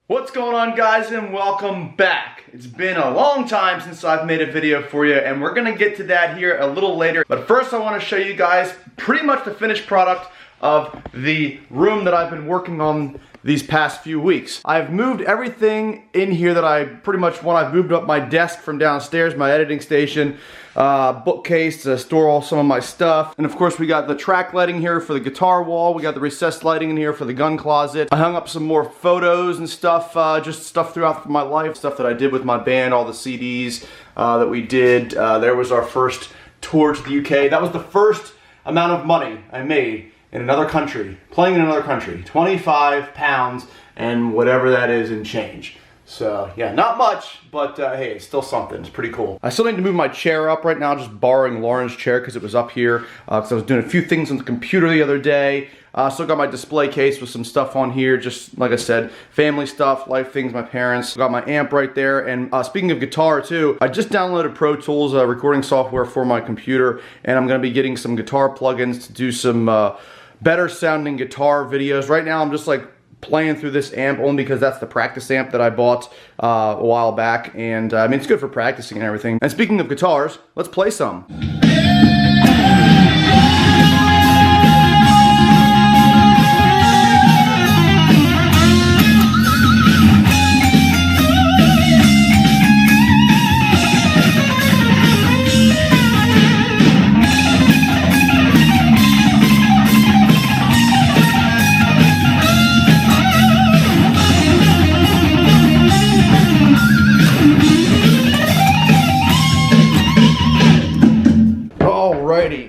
What's going on, guys, and welcome back. It's been a long time since I've made a video for you, and we're gonna get to that here a little later. But first I want to show you guys pretty much the finished product of the room that I've been working on these past few weeks. I've moved everything in here that I pretty much want. I've moved up my desk from downstairs, my editing station, bookcase to store all some of my stuff. And of course we got the track lighting here for the guitar wall. We got the recessed lighting in here for the gun closet. I hung up some more photos and stuff, just stuff throughout my life, stuff that I did with my band, all the CDs that we did. There was our first tour to the UK. That was the first amount of money I made in another country, playing in another country. 25 pounds and whatever that is in change. So yeah, not much, but hey, it's still something. It's pretty cool. I still need to move my chair up right now, just borrowing Lauren's chair because it was up here. Because I was doing a few things on the computer the other day. Still got my display case with some stuff on here, just like I said, family stuff, life things, my parents. Got my amp right there. And speaking of guitar too, I just downloaded Pro Tools recording software for my computer, and I'm gonna be getting some guitar plugins to do some better sounding guitar videos. Right now I'm just like playing through this amp only because that's the practice amp that I bought a while back, and I mean it's good for practicing and everything. And speaking of guitars, let's play some.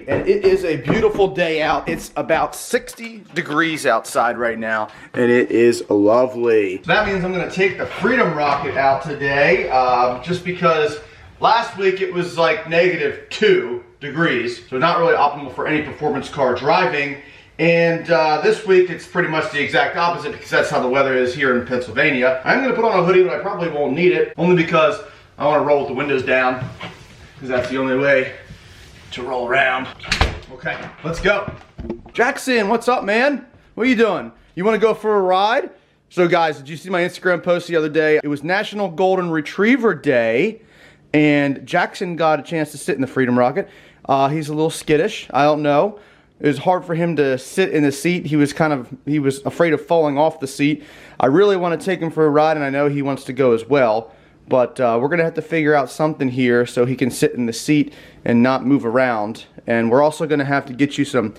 And it is a beautiful day out. It's about 60 degrees outside right now, and it is lovely. So that means I'm gonna take the Freedom Rocket out today, just because last week it was like -2 degrees, so not really optimal for any performance car driving. And this week it's pretty much the exact opposite because that's how the weather is here in Pennsylvania. I'm gonna put on a hoodie, but I probably won't need it, only because I wanna roll with the windows down, because that's the only way to roll around. Okay, let's go. Jackson, what's up, man? What are you doing? You want to go for a ride? So guys, did you see my Instagram post the other day? It was National Golden Retriever Day, and Jackson got a chance to sit in the Freedom Rocket. He's a little skittish, I don't know. It was hard for him to sit in the seat. He was afraid of falling off the seat. I really want to take him for a ride, and I know he wants to go as well. But we're gonna have to figure out something here so he can sit in the seat and not move around. And we're also gonna have to get you some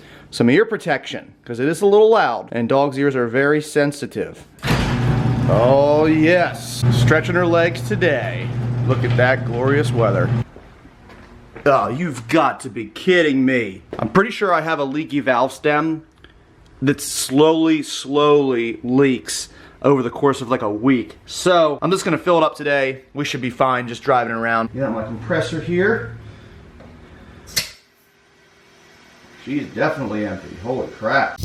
ear protection because it is a little loud and dogs' ears are very sensitive. Oh yes, stretching her legs today. Look at that glorious weather. Oh, you've got to be kidding me. I'm pretty sure I have a leaky valve stem that slowly leaks over the course of like a week. So I'm just gonna fill it up today. We should be fine just driving around. Got my compressor here. She's definitely empty. Holy crap.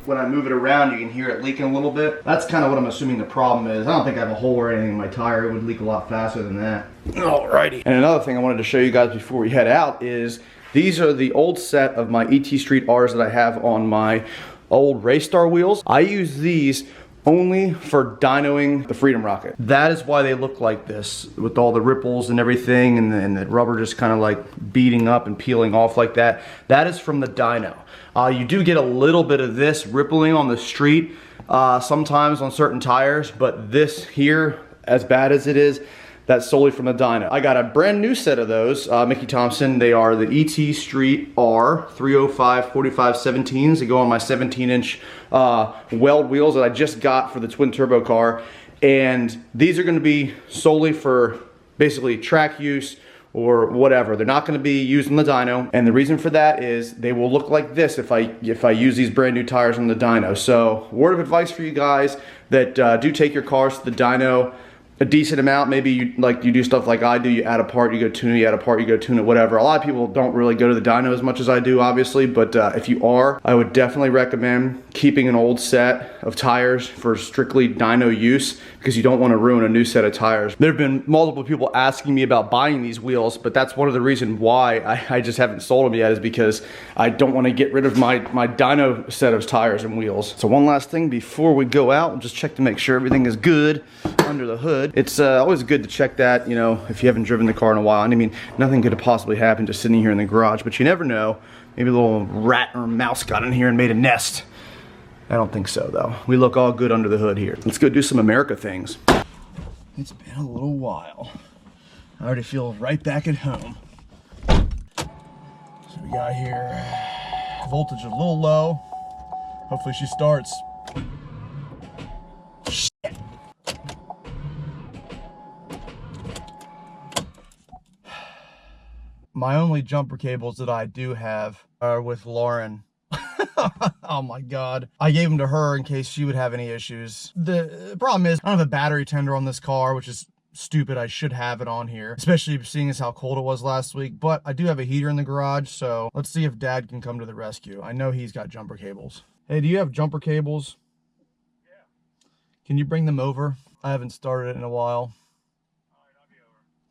When I move it around, you can hear it leaking a little bit. That's kind of what I'm assuming the problem is. I don't think I have a hole or anything in my tire. It would leak a lot faster than that. Alrighty. And another thing I wanted to show you guys before we head out is these are the old set of my ET Street R's that I have on my old Raystar wheels. I use these only for dynoing the Freedom Rocket. That is why they look like this, with all the ripples and everything, and the rubber just kind of like beating up and peeling off like that. That is from the dyno. You do get a little bit of this rippling on the street sometimes on certain tires, but this here, as bad as it is, that's solely from the dyno. I got a brand new set of those, Mickey Thompson. They are the ET Street R 305 45 17s. They go on my 17-inch weld wheels that I just got for the twin turbo car. And these are gonna be solely for basically track use or whatever. They're not gonna be used in the dyno. And the reason for that is they will look like this if I use these brand new tires on the dyno. So word of advice for you guys that do take your cars to the dyno, a decent amount. Maybe you do stuff like I do. You add a part, you go tune it, you add a part, you go tune it, whatever. A lot of people don't really go to the dyno as much as I do, obviously, but if you are, I would definitely recommend keeping an old set of tires for strictly dyno use, because you don't want to ruin a new set of tires. There have been multiple people asking me about buying these wheels, but that's one of the reasons why I just haven't sold them yet, is because I don't want to get rid of my dyno set of tires and wheels. So one last thing before we go out, we'll just check to make sure everything is good under the hood. It's always good to check that, you know, if you haven't driven the car in a while. I mean, nothing could have possibly happened just sitting here in the garage, but you never know. Maybe a little rat or mouse got in here and made a nest. I don't think so, though. We look all good under the hood here. Let's go do some America things. It's been a little while. I already feel right back at home. So we got here, voltage a little low. Hopefully she starts. Shit. My only jumper cables that I do have are with Lauren. Oh my God. I gave them to her in case she would have any issues. The problem is I don't have a battery tender on this car, which is stupid. I should have it on here, especially seeing as how cold it was last week, but I do have a heater in the garage, so let's see if Dad can come to the rescue. I know he's got jumper cables. Hey, do you have jumper cables? Yeah. Can you bring them over? I haven't started it in a while.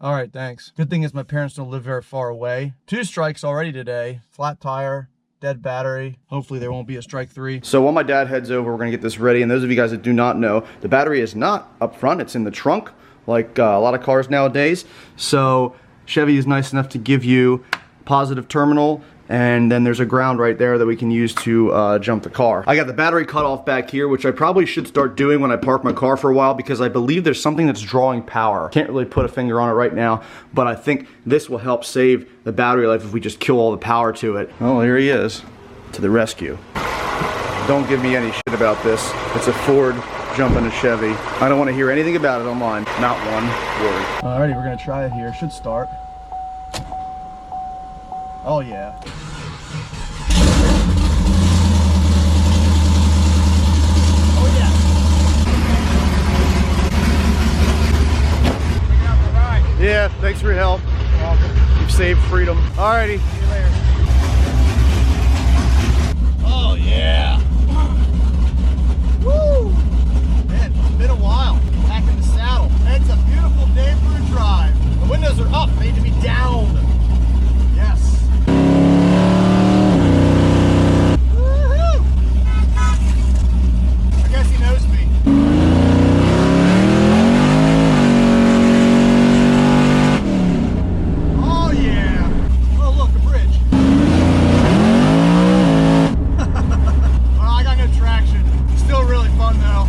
All right, thanks. Good thing is my parents don't live very far away. 2 strikes already today. Flat tire, dead battery. Hopefully there won't be a strike 3. So while my dad heads over, we're gonna get this ready. And those of you guys that do not know, the battery is not up front, it's in the trunk, like a lot of cars nowadays. So Chevy is nice enough to give you positive terminal, and then there's a ground right there that we can use to jump the car. I got the battery cut off back here, which I probably should start doing when I park my car for a while, because I believe there's something that's drawing power. Can't really put a finger on it right now, but I think this will help save the battery life if we just kill all the power to it. Oh, here he is, to the rescue. Don't give me any shit about this. It's a Ford jumping a Chevy. I don't want to hear anything about it online. Not one word. Alrighty, we're gonna try it here. Should start. Oh yeah. Oh yeah. Yeah, thanks for your help. You've saved freedom. Alrighty. See you later. Oh yeah. Woo! Man, it's been a while. Back in the saddle. It's a beautiful day for a drive. The windows are up. They need to be down. Yes. Woohoo! I guess he knows me. Oh yeah! Oh look, a bridge. Well, I got no traction. Still really fun though.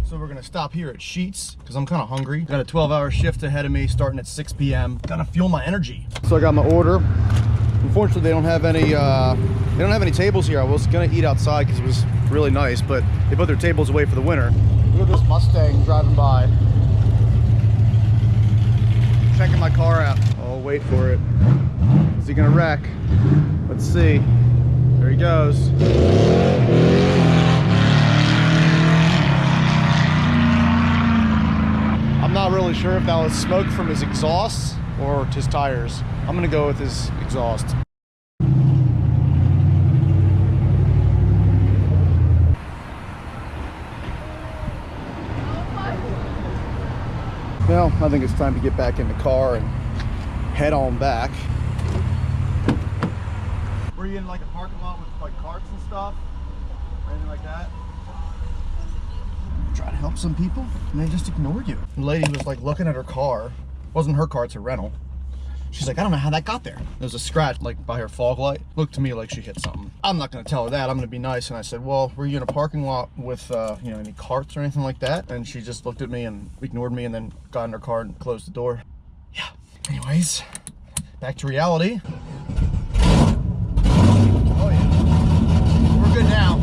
So we're gonna stop here at Sheetz because I'm kind of hungry. Got a 12-hour shift ahead of me starting at 6 p.m. Gotta fuel my energy. So I got my order. Unfortunately, they don't have any tables here. I was gonna eat outside because it was really nice, but they put their tables away for the winter. Look at this Mustang driving by. Checking my car out. Oh, wait for it. Is he gonna wreck? Let's see. There he goes. I'm not really sure if that was smoke from his exhaust or his tires. I'm gonna go with his exhaust. Well, I think it's time to get back in the car and head on back. Were you in like a parking lot with like carts and stuff? Or anything like that? Try to help some people and they just ignored you. The lady was like looking at her car. It wasn't her car, it's a rental. She's like, I don't know how that got there. There's a scratch like by her fog light. Looked to me like she hit something. I'm not gonna tell her that, I'm gonna be nice. And I said, well, were you in a parking lot with you know, any carts or anything like that? And she just looked at me and ignored me and then got in her car and closed the door. Yeah, anyways, back to reality. Oh yeah, we're good now.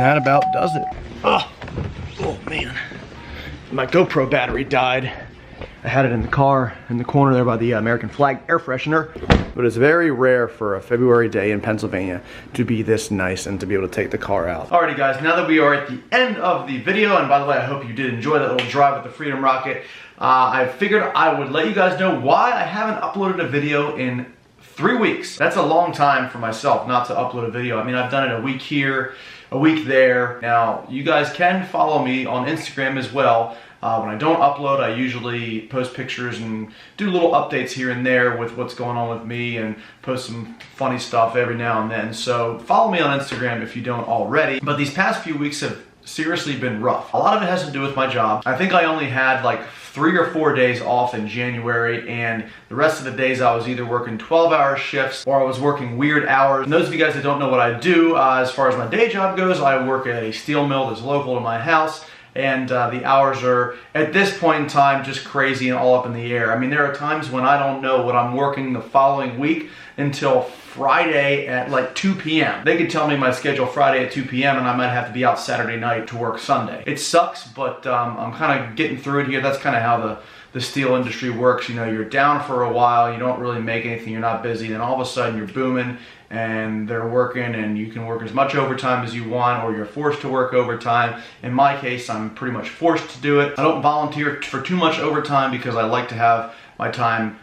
that about does it. Oh man, my GoPro battery died. I had it in the car in the corner there by the American flag air freshener. But it's very rare for a February day in Pennsylvania to be this nice and to be able to take the car out. Alrighty guys, now that we are at the end of the video, and by the way, I hope you did enjoy that little drive with the Freedom Rocket, I figured I would let you guys know why I haven't uploaded a video in 3 weeks. That's a long time for myself not to upload a video. I mean, I've done it a week here, a week there. Now, you guys can follow me on Instagram as well. When I don't upload, I usually post pictures and do little updates here and there with what's going on with me and post some funny stuff every now and then. So follow me on Instagram if you don't already. But these past few weeks have seriously been rough. A lot of it has to do with my job. I think I only had like 3 or 4 days off in January, and the rest of the days I was either working 12-hour shifts or I was working weird hours. And those of you guys that don't know what I do, as far as my day job goes, I work at a steel mill that's local to my house. And the hours are, at this point in time, just crazy and all up in the air. I mean, there are times when I don't know what I'm working the following week until Friday at like 2 p.m. They could tell me my schedule Friday at 2 p.m. and I might have to be out Saturday night to work Sunday. It sucks, but I'm kind of getting through it here. That's kind of how the steel industry works. You know, you're down for a while, you don't really make anything, you're not busy, then all of a sudden you're booming and they're working and you can work as much overtime as you want, or you're forced to work overtime. In my case, I'm pretty much forced to do it. I don't volunteer for too much overtime because I like to have my time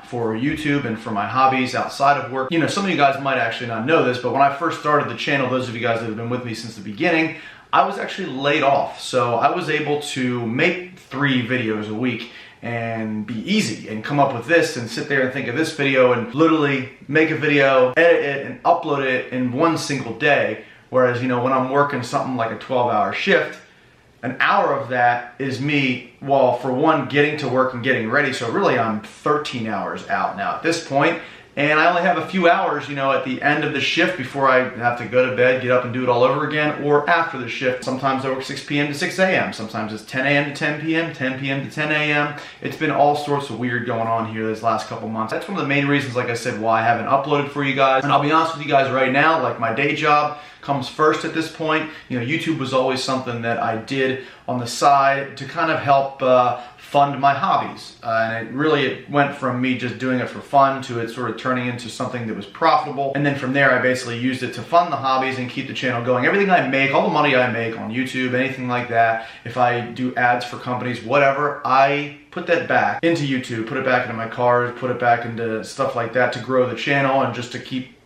for YouTube and for my hobbies outside of work. You know, some of you guys might actually not know this, but when I first started the channel, those of you guys that have been with me since the beginning, I was actually laid off. So I was able to make 3 videos a week and be easy and come up with this and sit there and think of this video and literally make a video, edit it, and upload it in one single day. Whereas, you know, when I'm working something like a 12-hour shift, an hour of that is me, well, for one, getting to work and getting ready. So really I'm 13 hours out now at this point. And I only have a few hours, you know, at the end of the shift before I have to go to bed, get up and do it all over again, or after the shift. Sometimes I work 6 p.m. to 6 a.m. Sometimes it's 10 a.m. to 10 p.m., 10 p.m. to 10 a.m. It's been all sorts of weird going on here this last couple months. That's one of the main reasons, like I said, why I haven't uploaded for you guys. And I'll be honest with you guys right now, like my day job comes first at this point. You know, YouTube was always something that I did on the side to kind of help fund my hobbies. And it went from me just doing it for fun to it sort of turning into something that was profitable. And then from there, I basically used it to fund the hobbies and keep the channel going. Everything I make, all the money I make on YouTube, anything like that, if I do ads for companies, whatever, I put that back into YouTube, put it back into my cars, put it back into stuff like that to grow the channel and just to keep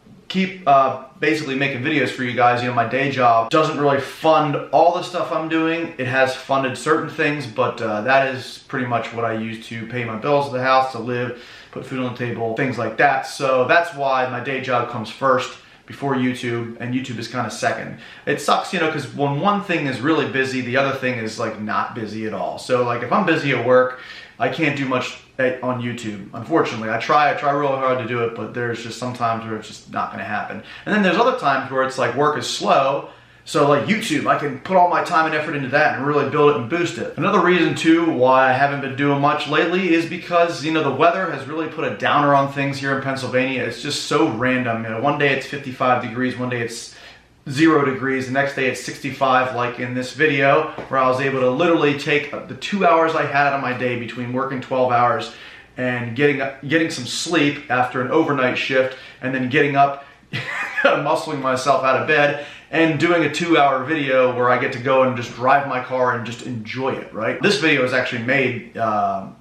basically making videos for you guys. You know, my day job doesn't really fund all the stuff I'm doing. It has funded certain things, but that is pretty much what I use to pay my bills at the house, to live, put food on the table, things like that. So that's why my day job comes first before YouTube, and YouTube is kind of second. It sucks, you know, because when one thing is really busy, the other thing is like not busy at all. So like if I'm busy at work, I can't do much on YouTube, unfortunately. I try really hard to do it, but there's just some times where it's just not gonna happen. And then there's other times where it's like work is slow, so like YouTube, I can put all my time and effort into that and really build it and boost it. Another reason too why I haven't been doing much lately is because, you know, the weather has really put a downer on things here in Pennsylvania. It's just so random. You know, one day it's 55 degrees, one day it's 0 degrees, the next day it's 65, like in this video, where I was able to literally take the 2 hours I had out of my day between working 12 hours and getting some sleep after an overnight shift, and then getting up, muscling myself out of bed, and doing a 2-hour video where I get to go and just drive my car and just enjoy it, right? This video was actually made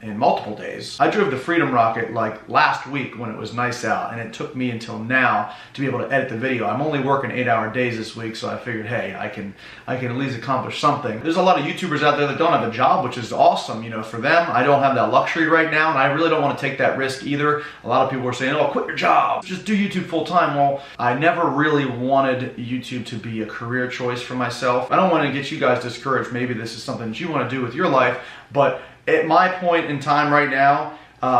in multiple days. I drove the Freedom Rocket like last week when it was nice out, and it took me until now to be able to edit the video. I'm only working 8-hour days this week, so I figured, hey, I can at least accomplish something. There's a lot of YouTubers out there that don't have a job, which is awesome, you know, for them. I don't have that luxury right now, and I really don't want to take that risk either. A lot of people are saying, oh, quit your job, just do YouTube full time. Well, I never really wanted YouTube to be a career choice for myself. I don't want to get you guys discouraged. Maybe this is something that you want to do with your life, but at my point in time right now,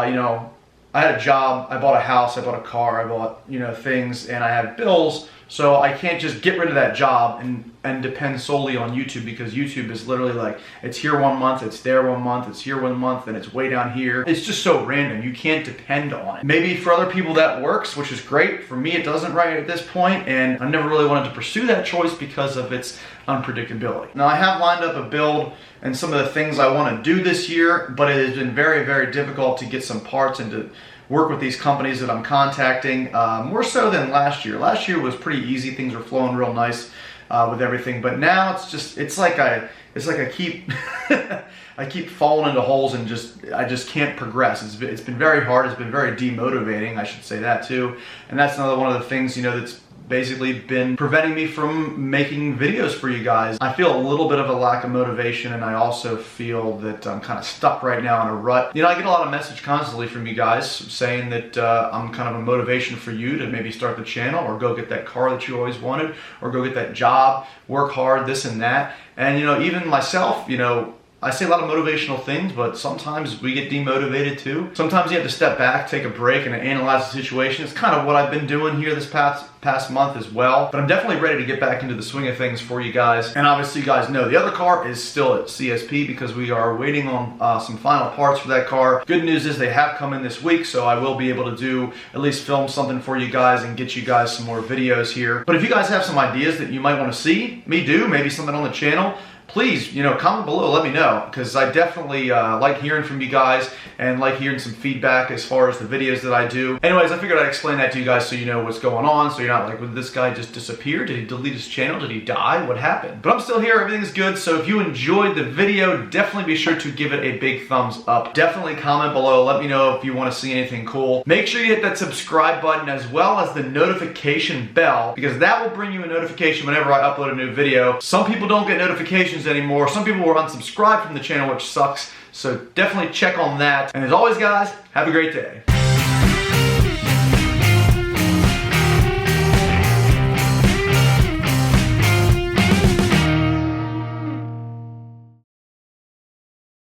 you know, I had a job, I bought a house, I bought a car, I bought, you know, things, and I have bills. So I can't just get rid of that job and depend solely on YouTube, because YouTube is literally like, it's here 1 month, it's there 1 month, it's here 1 month, and it's way down here. It's just so random. You can't depend on it. Maybe for other people that works, which is great. For me, it doesn't right at this point, and I never really wanted to pursue that choice because of its unpredictability. Now I have lined up a build and some of the things I want to do this year, but it has been very, very difficult to get some parts and to work with these companies that I'm contacting, more so than last year. Last year was pretty easy. Things were flowing real nice with everything, but now it's like I keep I keep falling into holes and I just can't progress. It's been very hard. It's been very demotivating, I should say that too. And that's another one of the things, you know, that's basically been preventing me from making videos for you guys. I feel a little bit of a lack of motivation, and I also feel that I'm kind of stuck right now in a rut. You know, I get a lot of message constantly from you guys saying that I'm kind of a motivation for you to maybe start the channel, or go get that car that you always wanted, or go get that job, work hard, this and that. And you know, even myself, you know, I say a lot of motivational things, but sometimes we get demotivated too. Sometimes you have to step back, take a break, and analyze the situation. It's kind of what I've been doing here this past month as well. But I'm definitely ready to get back into the swing of things for you guys. And obviously you guys know the other car is still at CSP because we are waiting on some final parts for that car. Good news is they have come in this week, so I will be able to do at least film something for you guys and get you guys some more videos here. But if you guys have some ideas that you might want to see me do, maybe something on the channel, please, you know, comment below, let me know, because I definitely like hearing from you guys and like hearing some feedback as far as the videos that I do. Anyways, I figured I'd explain that to you guys so you know what's going on, so you're not like, well, this guy just disappeared? Did he delete his channel? Did he die? What happened? But I'm still here, everything's good, so if you enjoyed the video, definitely be sure to give it a big thumbs up. Definitely comment below, let me know if you want to see anything cool. Make sure you hit that subscribe button as well as the notification bell, because that will bring you a notification whenever I upload a new video. Some people don't get notifications anymore. Some people were unsubscribed from the channel, which sucks. So definitely check on that. And as always, guys, have a great day.